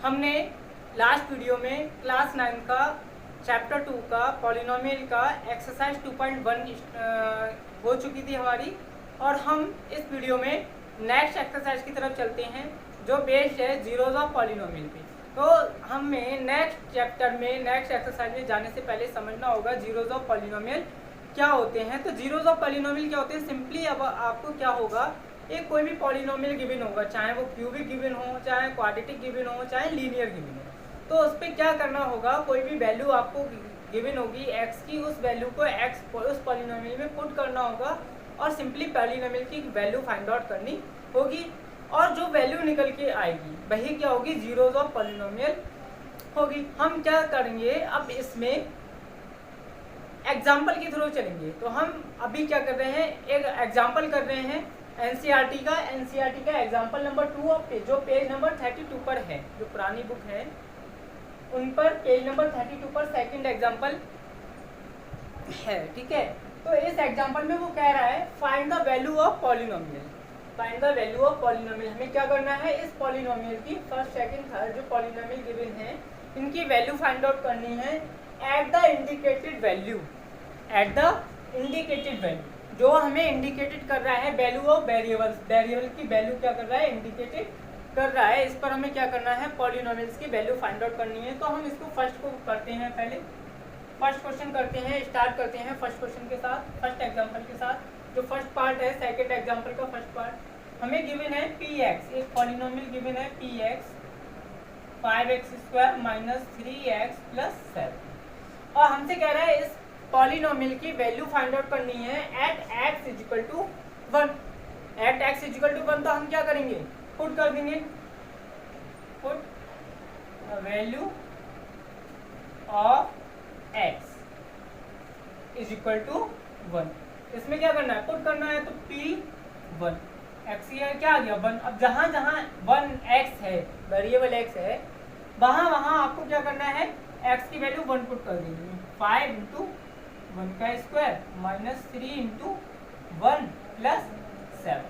हमने last video में class 9 का चैप्टर 2 का पॉलिनोमियल का एक्सरसाइज 2.1 हो चुकी थी हमारी, और हम इस वीडियो में नेक्स्ट एक्सरसाइज की तरफ चलते हैं जो बेस्ड है जीरोज ऑफ पॉलिनोमियल पे। तो हमें नेक्स्ट चैप्टर में नेक्स्ट एक्सरसाइज में जाने से पहले समझना होगा जीरोज ऑफ पॉलिनोमियल क्या होते हैं। तो जीरोज ऑफ पॉलिनोमियल क्या होते हैं, सिंपली अब आपको क्या होगा, एक कोई भी पॉलिनोमियल गिवन होगा, चाहे वो क्यूबिक गिवन हो, चाहे क्वाड्रेटिक गिवन हो, चाहे लीनियर गिवन हो, तो उस पर क्या करना होगा, कोई भी वैल्यू आपको गिवन होगी एक्स की, उस वैल्यू को एक्स उस पॉलिनोमियल में पुट करना होगा और सिंपली पॉलिनोमियल की वैल्यू फाइंड आउट करनी होगी, और जो वैल्यू निकल के आएगी वही क्या होगी, जीरोज ऑफ पॉलिनोमियल होगी। हम क्या करेंगे, अब इसमें एग्जाम्पल के थ्रू चलेंगे। तो हम अभी क्या कर रहे हैं, एक एग्जाम्पल कर रहे हैं एनसीईआरटी का एग्जाम्पल नंबर 2 ऑफ जो पेज नंबर 32 पर है, जो पुरानी बुक है उन पर पेज नंबर 32 पर सेकंड एग्जाम्पल है, ठीक है। तो इस एग्जाम्पल में वो कह रहा है find the value of polynomial. Find the value of polynomial, हमें क्या करना है, इस पॉलिनोमियल की फर्स्ट सेकंड थर्ड जो पॉलिनोमियल गिवन है इनकी वैल्यू फाइंड आउट करनी है at the indicated value. At the indicated value, जो हमें इंडिकेटेड कर रहा है वैल्यू ऑफ वेरिएबल्स, वेरिएबल की वैल्यू क्या कर रहा है, इंडिकेटेड कर रहा है। इस पर हमें क्या करना है, पॉलिनोमियल्स की वैल्यू फाइंड आउट करनी है। तो हम इसको फर्स्ट को करते हैं, पहले फर्स्ट क्वेश्चन करते हैं, स्टार्ट करते हैं फर्स्ट क्वेश्चन के साथ, फर्स्ट एग्जांपल के साथ। जो फर्स्ट पार्ट है सेकंड एग्जांपल का फर्स्ट पार्ट, हमें गिवन है px, एक पॉलिनोमियल गिवन है px 5x² - 3x + 7, और हमसे कह रहा है इस पॉलिनोमियल की वैल्यू फाइंड आउट करनी है एट x = 1। एट x = 1 तो हम क्या करेंगे, पुट कर देंगे, पुट वैल्यू ऑफ x = 1। इसमें क्या करना है, पुट करना है, तो p1 x क्या आ गया 1। अब जहां जहां 1x है, वेरिएबल x है, वहां वहां आपको क्या करना है, x की वैल्यू 1 पुट कर देनी है। 5 × 1 का स्क्वायर - 3 × 1 + 7।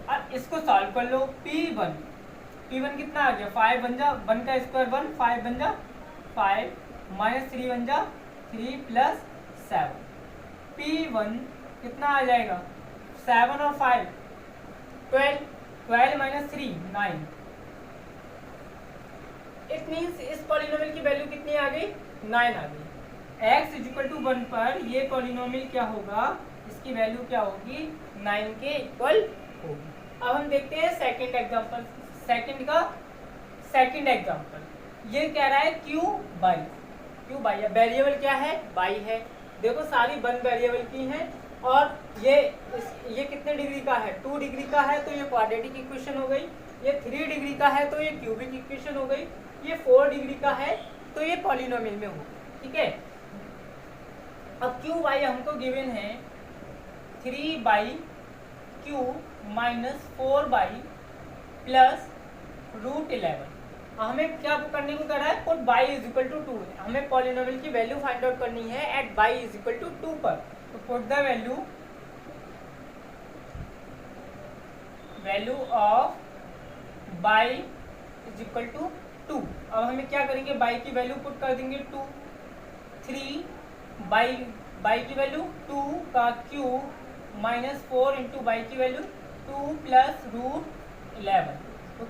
अब इसको सॉल्व कर लो, p1 कितना आ गया, 5 बन जा 1 का स्क्वायर 1, 5 बन जा 5 - 3 बन जा 3 + 7। p1 कितना आ जाएगा, 7 और 5 12, 12 - 3 9। इट मीन्स इस पॉलिनोमियल की वैल्यू कितनी आ गई, 9 आ गई। x = 1 पर ये पॉलिनोमियल क्या होगा, इसकी वैल्यू क्या होगी, 9 के इक्वल होगी। अब हम देखते हैं सेकंड एग्जांपल, सेकंड एग्जांपल ये कह रहा है क्यू बाई है, वेरिएबल क्या है, बाई है। देखो सारी 1 वेरिएबल की हैं, और ये कितने डिग्री का है, 2 डिग्री का है, तो ये क्वाड्रेटिक इक्वेशन हो गई। ये 3 डिग्री का है तो ये क्यूबिक इक्वेशन हो गई। ये 4 डिग्री का है तो ये पॉलिनोमियल में होगा, ठीक है। अब क्यू बाई हमको गिवन है 3/q - 4/+ √11। हमें क्या करने को कर रहा है, पुट y = 2। हमें पॉलिनोमियल की वैल्यू फाइंड आउट करनी है एट y = 2 पर। तो put the value of y = 2। अब हमें क्या करेंगे, y की वैल्यू पुट कर देंगे 2। 3 y की वैल्यू 2 का क्यूब - 4 × y की वैल्यू 2 + √11। तो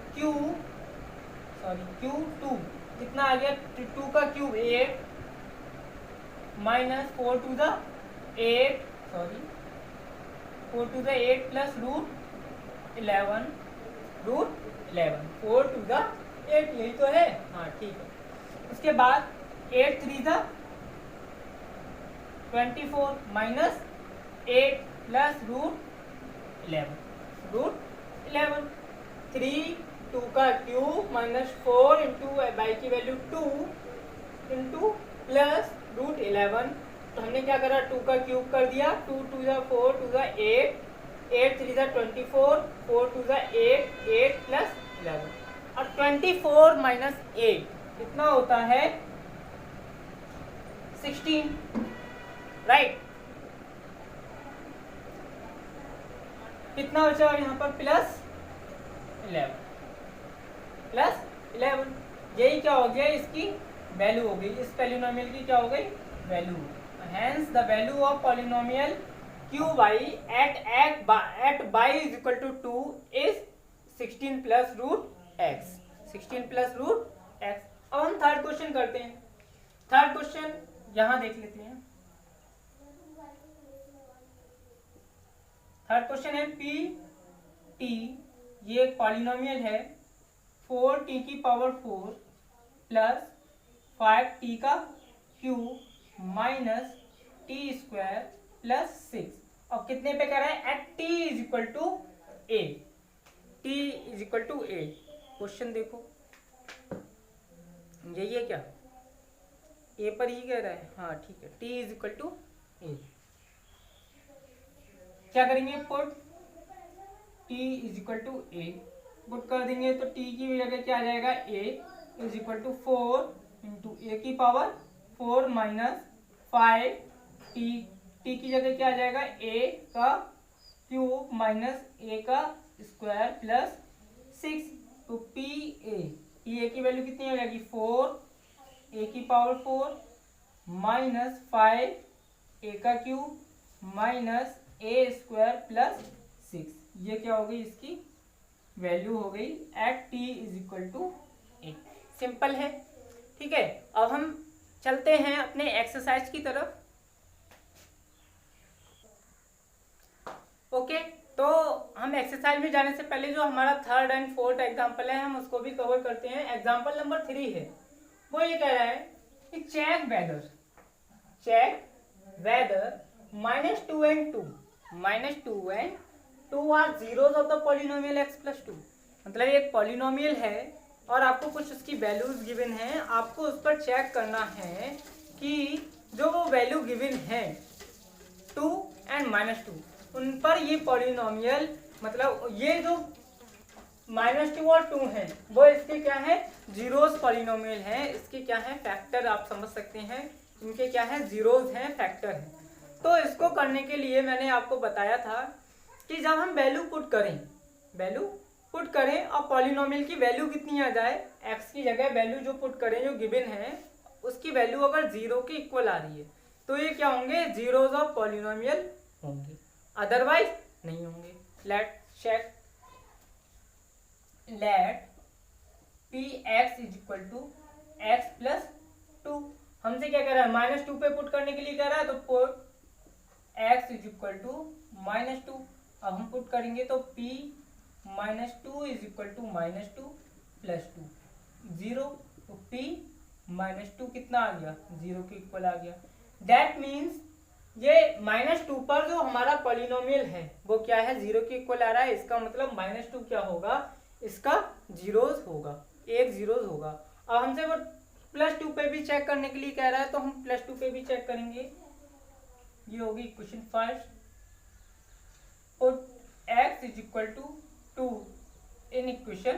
Q2 कितना आ गया, 2 का cube 8 - 4 to the 8 4 to the 8 + √11 4 to the 8, यही तो है, हाँ ठीक है। उसके बाद 8 3 था 24 - 8 + √11 3 2 का क्यूब - 4 × y की वैल्यू 2 + √11। तो हमने क्या करा, 2 का क्यूब कर दिया, 2 to the 4 to the 8 8 3 the 24 4 to the 8 8 + 11। और 24 - 8 कितना होता है, 16, राइट। कितना बचा यहाँ पर, +11 +11। यही क्या हो गया, इसकी वैल्यू हो गई, इस पॉलिनोमियल की क्या हो गई, value. Hence the value of polynomial q y at y is equal to 2 is 16 plus root x, 16 plus root x. अब हम थर्ड क्वेश्चन करते हैं। थर्ड क्वेश्चन यहां देख लेते हैं। थर्ड क्वेश्चन है पी टी, ये एक पॉलिनोमियल है 4t की पावर 4 प्लस 5t का cube minus t square plus 6। और कितने पे कर रहा है, at t is equal to a, t is equal to a. Question देखो, यही है क्या, ए पर ही कह रहा है, हाँ ठीक है, t is equal to a. क्या करेंगे, put t is equal to a, put कर देंगे तो t की जगह क्या आ जाएगा, a is equal to 4 into A की पावर 4 माइनस 5 t की जगह क्या आ जाएगा, a का क्यूब माइनस a का स्क्वायर प्लस 6। तो a की वैल्यू कितनी हो जाएगी, 4 a की पावर 4 माइनस 5 a का cube minus a square plus 6। ये क्या हो गई, इसकी वैल्यू हो गई at t is equal to a. Simple है, ठीक है। अब हम चलते हैं अपने एक्सरसाइज की तरफ। ओके, तो हम एक्सरसाइज में जाने से पहले जो हमारा थर्ड एंड फोर्थ एग्जाम्पल है, हम उसको भी कवर करते हैं। एग्जाम्पल नंबर 3 है, वो ये कह रहा है कि check whether -2 and 2 are zeros of the polynomial x plus 2। मतलब एक पॉलिनोमियल है और आपको कुछ उसकी वैल्यूज गिवन है, आपको उस पर चेक करना है कि जो वो वैल्यू गिवन है 2 and -2, उन पर ये पॉलिनोमियल, मतलब ये जो -2 और 2 है वो इसके क्या है, जीरोज पॉलिनोमियल है। इसके क्या है, फैक्टर, आप समझ सकते हैं, इनके क्या है, जीरोज हैं, फैक्टर है। तो इसको करने के लिए मैंने आपको बताया था कि जब हम वैल्यू पुट करें और पॉलिनोमियल की वैल्यू कितनी आ जाए, x की जगह वैल्यू जो पुट करें जो गिवन है उसकी वैल्यू अगर 0 के इक्वल आ रही है तो ये क्या होंगे, जीरोज ऑफ पॉलिनोमियल होंगे, अदरवाइज नहीं होंगे। Let p x is equal to x plus 2। हमसे क्या कह रहा है, -2 पे पुट करने के लिए कह रहा है, तो put x is equal to -2। अब हम पुट करेंगे तो p -2 is equal to -2 plus 2 0। तो p -2 कितना आ गया, 0 के इक्वल आ गया। दैट मीन्स ये -2 पर जो हमारा पॉलिनोमियल है वो क्या है, 0 के इक्वल आ रहा है। इसका मतलब -2 क्या होगा, इसका जीरोज होगा, एक जीरोज होगा। अब हमसे वो +2 पे भी चेक करने के लिए कह रहा है, तो हम +2 पे भी चेक करेंगे। ये होगी equation first, put x is equal to 2 in equation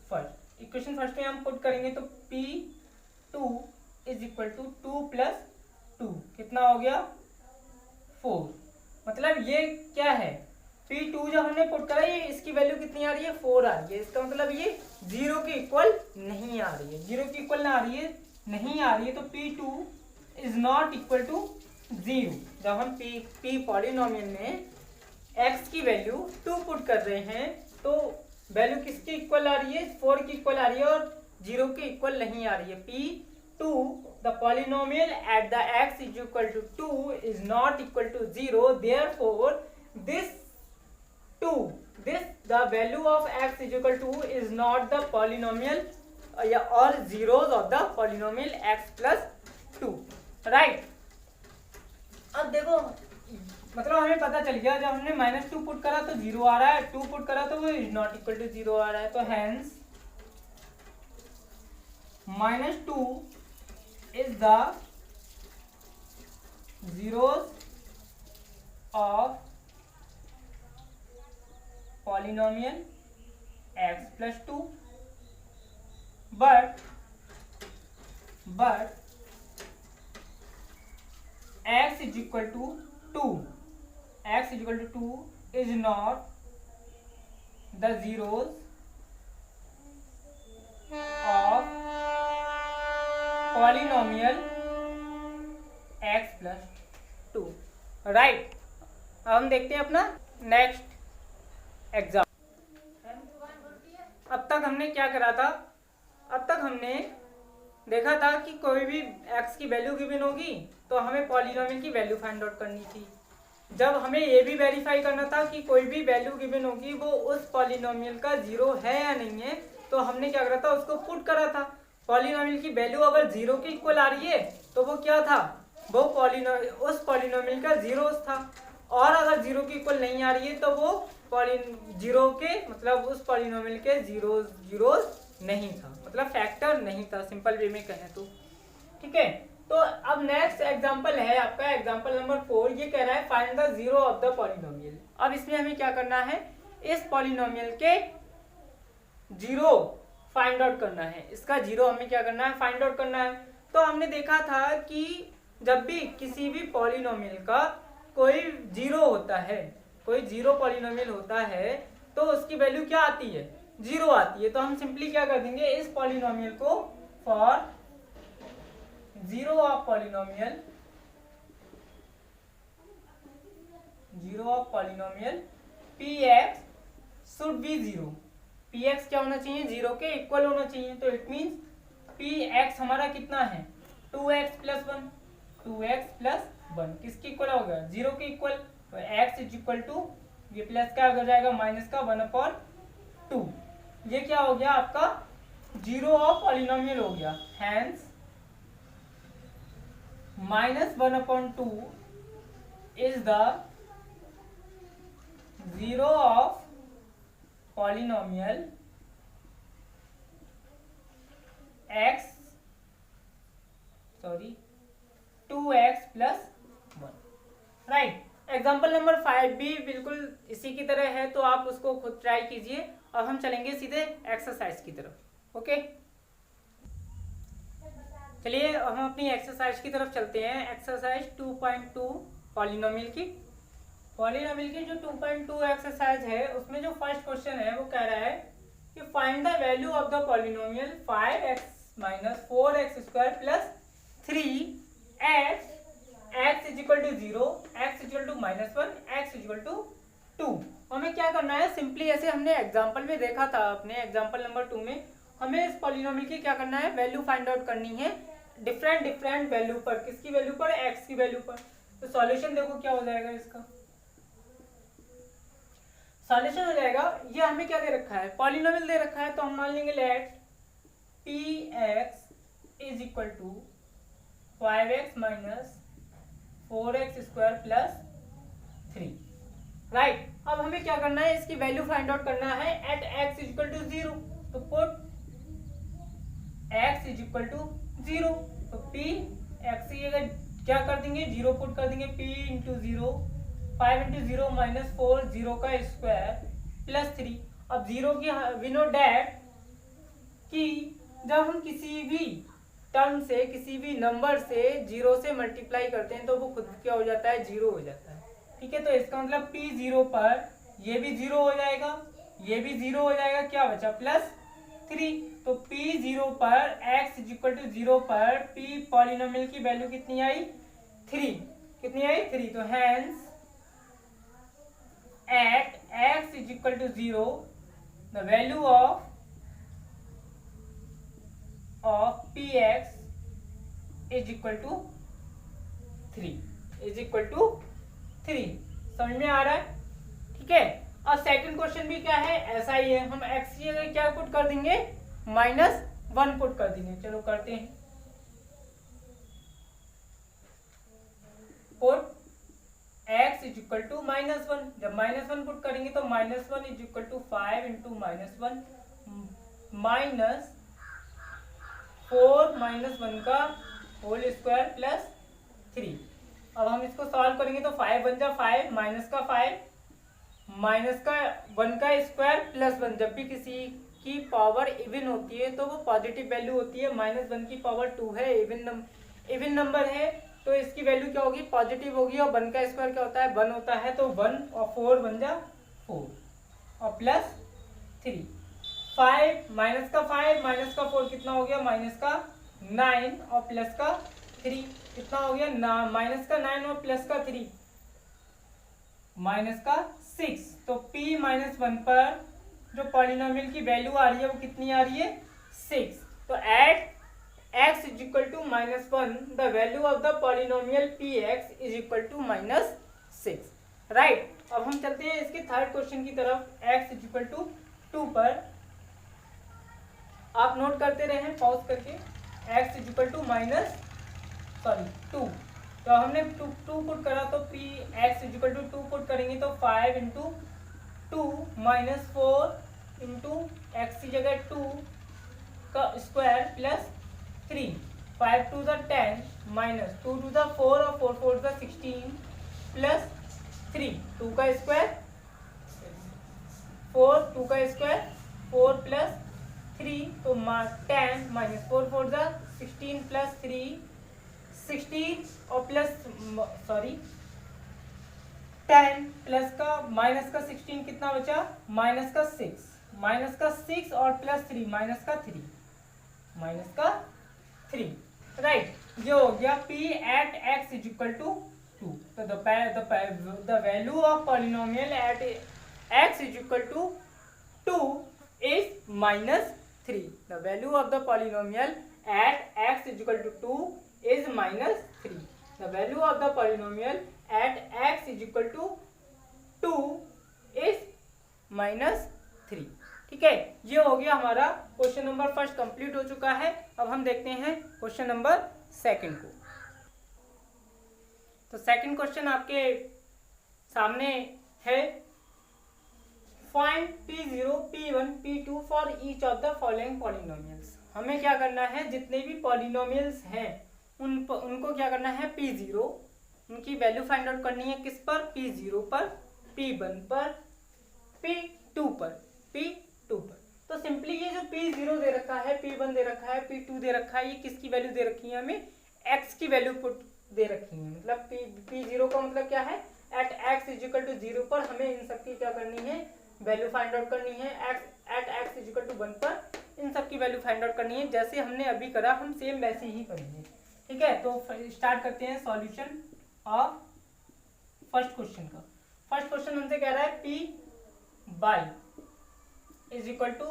first. Equation first में हम पुट करेंगे तो p2 is equal to 2 plus 2 कितना हो गया, 4। मतलब ये क्या है, p2 जब हमने पुट करा, ये इसकी वैल्यू कितनी आ रही है, 4 आ रही है। इसका मतलब ये 0 के इक्वल नहीं आ रही है, 0 के इक्वल ना आ रही है, नहीं आ रही है। तो p2 is not equal to 0। जब हम p पॉलिनोमियल में x की वैल्यू 2 पुट कर रहे हैं तो वैल्यू किसकी इक्वल आ रही है, 4 की इक्वल आ रही है और 0 के इक्वल नहीं आ रही है। p2 the polynomial at the x is equal to 2 is not equal to 0, therefore this the value of x is equal to is not the polynomial or zeros of the polynomial x plus 2, right? अब देखो, मतलब हमें पता चल गया, जब हमने -2 put करा तो 0 आ रहा है, 2 पुट करा तो वो इज नॉट इक्वल टू 0 आ रहा है। तो hence -2 is the zeros of polynomial x plus 2, but x is equal to 2 is not the zeros of polynomial x plus 2, right. अब हम देखते हैं अपना नेक्स्ट एग्जाम। अब तक हमने क्या करा था, अब तक हमने देखा था कि कोई भी x की वैल्यू गिवन होगी तो हमें पॉलिनोमियल की वैल्यू फाइंड आउट करनी थी। जब हमें ये भी वेरीफाई करना था कि कोई भी वैल्यू गिवन होगी वो उस पॉलिनोमियल का जीरो है या नहीं है, तो हमने क्या करा था, उसको पुट करा था। पॉलिनोमियल की वैल्यू अगर जीरो के इक्वल आ रही है तो वो क्या था, वो उस पॉलिनोमियल का जीरो था, और अगर जीरो के इक्वल नहीं आ रही है तो वो जीरो के मतलब उस पॉलिनोमियल के जीरो नहीं था, मतलब फैक्टर नहीं था, सिंपल वे में कहें तो। ठीक है, तो अब नेक्स्ट एग्जांपल है आपका एग्जांपल नंबर 4। ये कह रहा है find the zero of the polynomial. अब इसमें हमें क्या करना है, इस पॉलिनोमियल के जीरो फाइंड आउट करना है, इसका जीरो हमें क्या करना है, फाइंड आउट करना है। तो हमने देखा था कि जब भी किसी भी पॉलिनोमियल का कोई जीरो होता है, कोई जीरो पॉलिनोमियल होता है तो उसकी वैल्यू क्या आती है, जीरो आती है। तो हम सिंपली क्या कर देंगे, इस पॉलिनोमियल को for zero of polynomial, zero of polynomial px should be zero. px क्या होना चाहिए, जीरो के इक्वल होना चाहिए। तो इट मींस px हमारा कितना है, 2x प्लस 1, 2x प्लस 1 किसके इक्वल हो गया, जीरो के इक्वल। तो x इज इक्वल टू, ये प्लस क्या हो जाएगा, माइनस का 1/2। ये क्या हो गया आपका जीरो ऑफ पॉलिनोमियल हो गया। Hence -1/2 is the zero of polynomial x 2x plus 1, right. Example number 5 भी बिल्कुल इसी की तरह है, तो आप उसको खुद ट्राई कीजिए। अब हम चलेंगे सीधे एक्सरसाइज की तरफ। ओके, चलिए हम अपनी एक्सरसाइज की तरफ चलते हैं। एक्सरसाइज 2.2 पॉलिनोमियल की। पॉलिनोमियल की जो 2.2 एक्सरसाइज है उसमें जो फर्स्ट क्वेश्चन है वो कह रहा है कि find the value of the polynomial 5x - 4x² plus 3 x is equal to 0, x is equal to -1, x is equal to 2। हमें क्या करना है, सिंपली ऐसे हमने एग्जाम्पल में देखा था, अपने एग्जाम्पल नंबर 2 में हमें इस पॉलिनोमियल की क्या करना है, वैल्यू फाइंड आउट करनी है डिफरेंट वैल्यू पर। किसकी वैल्यू पर, x की वैल्यू पर। तो सॉल्यूशन देखो क्या हो जाएगा, इसका सॉल्यूशन हो जाएगा, ये हमें क्या दे रखा है, पॉलिनोमियल दे रखा है। तो हम मान लेंगे let px is equal to 5x - 4x² plus 3, right. अब हमें क्या करना है, इसकी वैल्यू फाइंड आउट करना है at x is equal to 0। तो put x is equal to 0, तो p x की जगह क्या कर देंगे, 0 पुट कर देंगे। p इंटू 0, 5 इंटू 0 -4, 0 का स्क्वायर प्लस 3। अब 0 की वी नो डैट कि जब हम किसी भी टर्म से, किसी भी नंबर से 0 से मल्टीप्लाई करते हैं तो वो खुद क्या हो जाता है, 0 हो जाता है। ठीक है, तो इसका मतलब p 0 पर ये भी 0 हो जाएगा, ये भी 0 हो जाएगा, क्या बचा प्लस 3। तो p 0 पर x इज इक्वल टू 0 पर p पॉलिनोमियल की वैल्यू कितनी आई, 3। कितनी आई, 3। तो hence at x is equal to 0 the value of px is equal to 3, is equal to 3। समझ में आ रहा है, ठीक है। अब सेकंड क्वेश्चन भी क्या है, ऐसा ही है। हम x की जगह क्या पुट कर देंगे, -1 पुट कर देंगे। चलो करते हैं, put x is equal to -1। जब -1 पुट करेंगे तो -1 इज इक्वल टू 5 इंटू -1 -4 -1 का होल स्क्वायर प्लस 3। अब हम इसको सॉल्व करेंगे तो 5 बन जा 5, माइनस का 5, माइनस का 1 का स्क्वायर प्लस 1। जब भी किसी की पावर इवन होती है तो वो पॉजिटिव वैल्यू होती है। -1 की पावर 2 है, इवन नंबर है, तो इसकी वैल्यू क्या होगी, पॉजिटिव होगी। और 1 का स्क्वायर क्या होता है, 1 होता है। तो 1 और 4 बन जा 4 और प्लस 3। 5 माइनस का 5 माइनस का 4 कितना हो गया, 9 और प्लस का 3 कितना हो गया माइनस का 9 और प्लस का 3 माइनस का 6। तो p माइनस 1 पर जो पॉलिनोमियल की वैल्यू आ रही है वो कितनी आ रही है 6। तो at x is equal to -1 the value of the polynomial px is equal to -6 right. अब हम चलते हैं इसके थर्ड क्वेश्चन की तरफ। x इज इक्वल टू 2 पर आप नोट करते रहे पॉज करके। x इज इक्वल टू 2 तो हमने 2 पुट करा तो p x is equal to 2 put करेंगे तो 5 इंटू 2 माइनस 4 इंटू एक्स की जगह 2 का square plus 3 5 to the 10 minus 2 to the 4 और 4 4 द 16 प्लस 3 2 का स्क्वायर 4 2 का स्क्वायर 4 प्लस 3 तो 10 माइनस 4 4 द 16 प्लस 3 16 और प्लस 10 प्लस का माइनस का 16 कितना बचा माइनस का 6 और प्लस 3 माइनस का 3 राइट। ये हो गया p at x is equal to 2। तो the value of polynomial at x is equal to 2 is -3। The value of the polynomial at x is equal to 2 is -3. The value of the polynomial at x is equal to 2 is -3। ठीक है, ये हो गया हमारा question number first complete हो चुका है। अब हम देखते हैं क्वेश्चन नंबर सेकंड को। तो सेकंड क्वेश्चन आपके सामने है find p0 p1 p2 for each of the following polynomials. हमें क्या करना है जितने भी पॉलिनोमियल्स हैं उनको क्या करना है p0 उनकी वैल्यू फाइंड आउट करनी है किस पर p0 पर p1 पर p2 पर। तो सिंपली ये जो p0 दे रखा है p1 दे रखा है p2 दे रखा है ये किसकी वैल्यू दे रखी है हमें x की वैल्यू पुट दे रखी है। मतलब p0 का मतलब क्या है at x is equal to 0 पर हमें इन सबकी क्या करनी है वैल्यू फाइंड आउट करनी है। At x is equal to 1 पर इन सबकी वैल्यू फाइंड आउट करनी है। जैसे हमने अभी करा हम सेम वैसे ही करेंगे। ठीक है, तो स्टार्ट करते हैं सॉल्यूशन ऑफ फर्स्ट क्वेश्चन का। फर्स्ट क्वेश्चन हमसे कह रहा है p by is equal two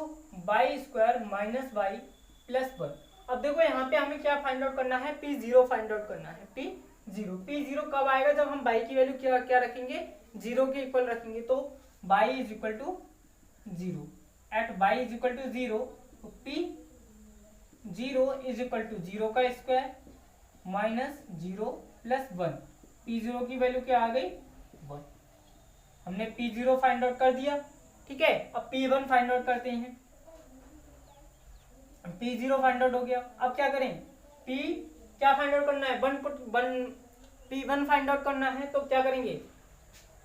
by square minus by plus 1। अब देखो यहाँ पे हमें क्या फाइंड आउट करना है p0 फाइंड आउट करना है। p0 कब आएगा जब हम बाई की वैल्यू क्या रखेंगे 0 के इक्वल रखेंगे। तो y is equal to 0 at y is equal to 0 तो p0 इज इक्वल टू 0 का स्क्वायर माइनस 0 प्लस 1। p0 की वैल्यू क्या आ गई 1। हमने p0 फाइंड आउट कर दिया। ठीक है, अब p1 फाइंड आउट करते हैं। p0 फाइंड आउट हो गया। अब क्या करें क्या फाइंड आउट करना है p1 फाइंड आउट करना है। तो क्या करेंगे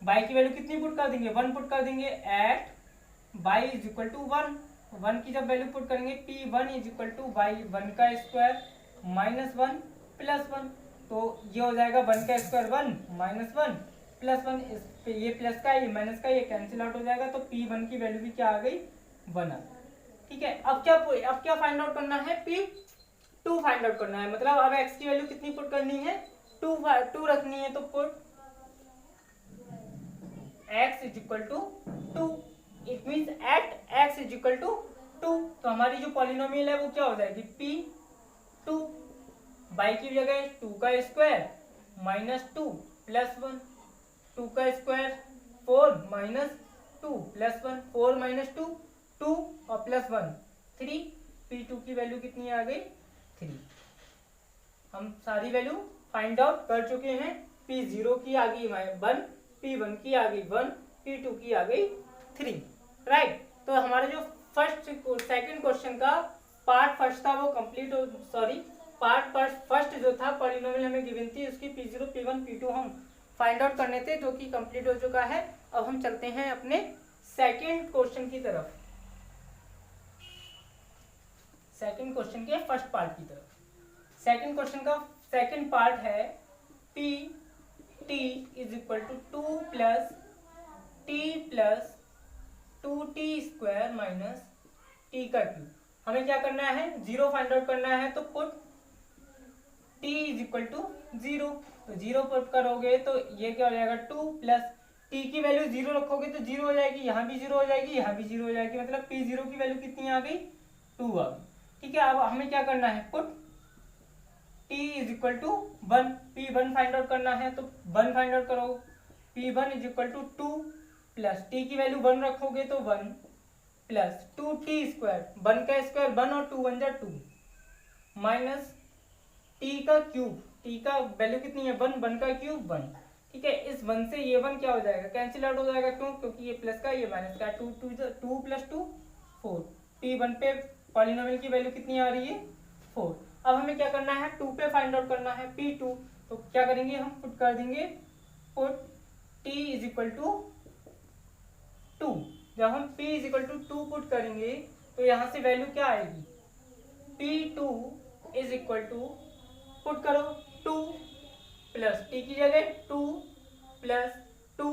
बाई की वैल्यू कितनी पुट कर देंगे 1 पुट कर देंगे at y is equal to 1 की जब वैल्यू पुट करेंगे p1 is equal two by 1 का स्क्वायर माइनस 1 प्लस 1। तो ये हो जाएगा 1 का स्क्वायर 1 माइनस 1 प्लस 1। ये प्लस का ये माइनस का ये कैंसिल आउट हो जाएगा। तो p1 की वैल्यू भी क्या आ गई 1 आ। ठीक है, अब क्या फाइंड आउट करना है p2 फाइंड आउट करना है। मतलब अब x की वैल्यू कितनी पुट करनी है 2 रखनी है। तो put x is equal to 2 it means at x is equal to 2। तो हमारी जो पॉलिनोमियल है वो क्या हो जाएगी p2 बाई की जगह 2 का स्क्वायर माइनस 2 प्लस 1 2 का स्क्वायर 4 माइनस 2 प्लस 1 4 माइनस 2 2 और प्लस 1 3। p2 की वैल्यू कितनी आ गई 3। हम सारी वैल्यू फाइंड आउट कर चुके हैं। p0 की आ गई 1 p1 की आ गई 1 p2 की आ गई 3 राइट। तो हमारा जो सेकंड क्वेश्चन का पार्ट फर्स्ट था वो कंप्लीट हो पार्ट फर्स्ट जो था पॉलिनोमियल हमें गिवन थी उसकी p0 p1 p2 हम फाइंड आउट करने थे जो कि कंप्लीट हो चुका है। अब हम चलते हैं अपने सेकंड क्वेश्चन की तरफ, सेकंड क्वेश्चन के फर्स्ट पार्ट की तरफ। सेकंड क्वेश्चन का सेकंड पार्ट है p t is equal to 2 plus t plus 2t square minus t का क्यूब। हमें क्या करना है 0 फाइंड आउट करना है। तो put t is equal to 0। तो 0 पुट करोगे तो ये क्या हो जाएगा 2 प्लस t की वैल्यू 0 रखोगे तो 0 हो जाएगी, यहाँ भी 0 हो जाएगी, यहाँ भी 0 हो जाएगी, मतलब p0 की वैल्यू कितनी आ गई 2 आ गई। ठीक है, अब हमें क्या करना है, put t is equal to 1, p1 find out करना है तो 1 फाइंड आउट करो, p1 is equal to 2 plus t की वैल्यू 1 रखोगे तो 1 प्लस 2t स्क्वायर, 1 का स्क्वायर 1 और 2 1 जा 2 माइनस t का क्यूब, t का वैल्यू कितनी है 1, 1 का क्यूब 1। ठीक है, इस 1 से ये 1 क्या हो जाएगा, कैंसिल आउट हो जाएगा, क्यों, क्योंकि ये प्लस का ये माइनस का, 2 प्लस 2 4, p1 पे पॉलिनोमियल की वैल्यू कितनी आ रही है 4। अब हमें क्या करना है 2 पे फाइंड आउट करना है p2, तो क्या करेंगे हम पुट कर देंगे, put t is equal to 2। जब हम p is equal to 2 put करेंगे तो यहाँ से वैल्यू क्या आएगी, p2 is equal to, put करो 2 प्लस t की जगह 2 प्लस 2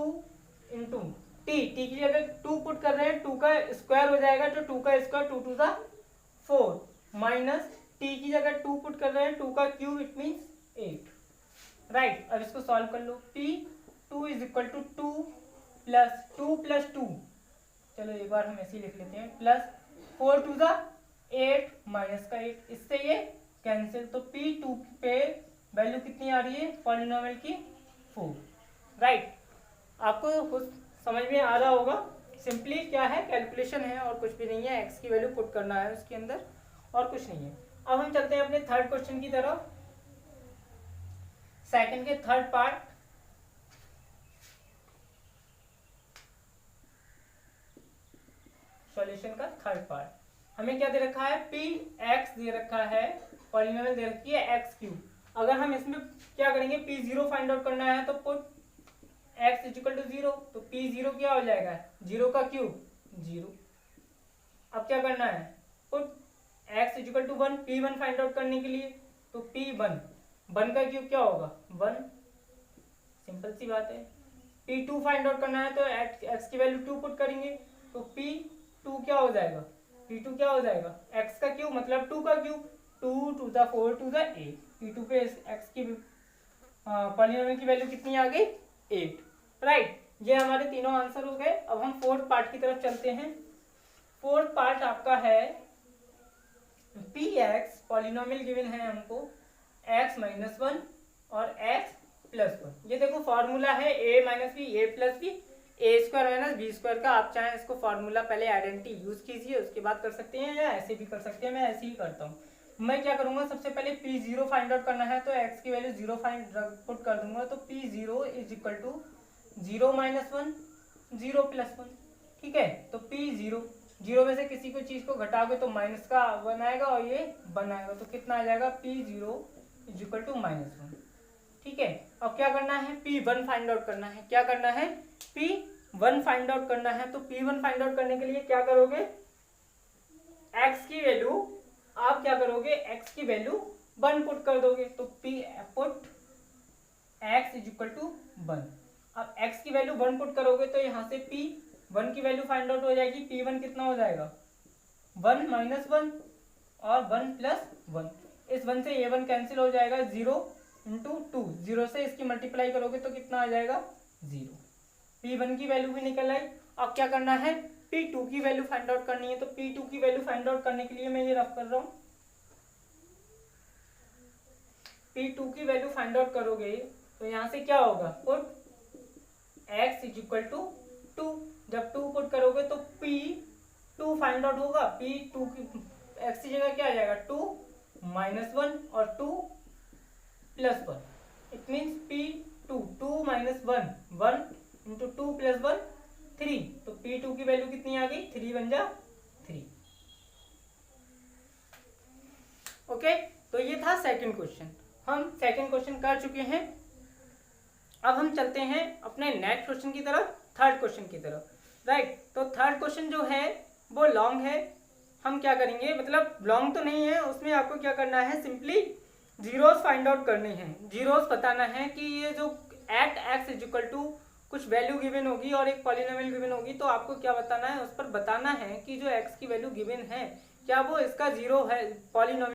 इंटू t की जगह 2 पुट कर रहे हैं, 2 का स्क्वायर हो जाएगा तो 2 का स्क्वायर 2 2 4 माइनस t की जगह 2 पुट कर रहे हैं, 2 का क्यूब इट मीन्स 8। राइट, अब इसको सॉल्व कर लो, p2 is equal to 2 plus 2, चलो एक बार हम ऐसे ही लिख लेते हैं, प्लस 4 2 8 माइनस का 8, इससे ये कैंसिल, तो p2 पे वैल्यू कितनी आ रही है पॉलिनोमियल की 4। राइट, आपको कुछ समझ में आ रहा होगा, सिंपली क्या है कैलकुलेशन है और कुछ भी नहीं है, x की वैल्यू पुट करना है उसके अंदर और कुछ नहीं है। अब हम चलते हैं अपने थर्ड क्वेश्चन की तरफ, सेकंड के थर्ड पार्ट। सॉल्यूशन का थर्ड पार्ट, हमें क्या दे रखा है, पी एक्स दे रखा है, पॉलिनोमियल दे रखी है एक्स क्यूब। अगर हम इसमें क्या करेंगे, p0 फाइंड आउट करना है तो put x is equal to 0, तो p0 क्या हो जाएगा 0 का क्यूब 0। अब क्या करना है, put x is equal to 1, p1 find out करने के लिए तो p1 1 का क्यूब क्या होगा 1, सिंपल सी बात है। p2 फाइंड आउट करना है तो x की वैल्यू 2 पुट करेंगे तो p2 क्या हो जाएगा, p2 क्या हो जाएगा x का क्यूब मतलब 2 का क्यूब, 2 2 4 2 8, p2 पे x की पॉलिनोमियल की वैल्यू कितनी आ गई 8। राइट, ये हमारे तीनों आंसर हो गए। अब हम फोर्थ पार्ट की तरफ चलते हैं। फोर्थ पार्ट आपका है px, पॉलिनोमियल गिवन है हमको x माइनस 1 और x प्लस 1। ये देखो फॉर्मूला है a minus b a plus b, a square minus b square का। आप चाहें इसको फॉर्मूला पहले आइडेंटिटी यूज कीजिए, उसके बाद कर सकते हैं या ऐसे भी कर सकते हैं, मैं ऐसे ही करता हूँ। मैं क्या करूंगा, सबसे पहले p0 फाइंड आउट करना है तो x की वैल्यू 0 फाइंड पुट कर दूंगा, तो p0 is equal to 0 minus 1 0 plus 1। ठीक है, तो p0 0 में से किसी को चीज को घटाओगे तो माइनस का 1 आएगा और ये 1 आएगा, तो कितना आ जाएगा p0 इज इक्वल टू -1। ठीक है, अब क्या करना है, p1 फाइंड आउट करना है। क्या करना है, p1 फाइंड आउट करना है। तो p1 फाइंड आउट करने के लिए क्या करोगे, x की वैल्यू आप क्या करोगे, x की वैल्यू 1 पुट कर दोगे, तो p put x is equal to 1। अब x की वैल्यू 1 पुट करोगे तो यहाँ से p1 की वैल्यू फाइंड आउट हो जाएगी। p1 कितना हो जाएगा 1 माइनस 1 और 1 प्लस 1, इस 1 से ये 1 कैंसिल हो जाएगा, 0 इंटू 2, 0 से इसकी मल्टीप्लाई करोगे तो कितना आ जाएगा 0। p1 की वैल्यू भी निकल आई। अब क्या करना है, p2 की वैल्यू फाइंड आउट करनी है। तो p2 की वैल्यू फाइंड आउट करने के लिए मैं ये रफ कर रहा हूँ, p2 की वैल्यू फाइंड आउट करोगे तो यहाँ से क्या होगा, put x is equal to 2। जब 2 पुट करोगे तो p2 फाइंड आउट होगा, p2 की x की जगह क्या आ जाएगा 2 माइनस 1 और 2 plus 1, it means p2 2 minus 1 1 into 2 plus 1 3, तो p2 की वैल्यू कितनी आ गई 3 बन जा 3। ओके, तो ये था सेकंड क्वेश्चन। हम सेकंड क्वेश्चन कर चुके हैं। अब हम चलते हैं अपने नेक्स्ट क्वेश्चन की तरफ, थर्ड क्वेश्चन की तरफ। राइट, तो थर्ड क्वेश्चन जो है वो लॉन्ग है। हम क्या करेंगे, मतलब लॉन्ग तो नहीं है, उसमें आपको क्या करना है, सिंपली जीरोस फाइंड आउट करने हैं। जीरोस बताना है कि ये जो at x is equal to कुछ वैल्यू गिवन होगी और एक पॉलिनोमियल गिवन होगी, तो आपको क्या बताना है, उस पर बताना है कि जो एक्स की वैल्यू गिवन है क्या वो इसका जीरो है, पॉलिनोमियल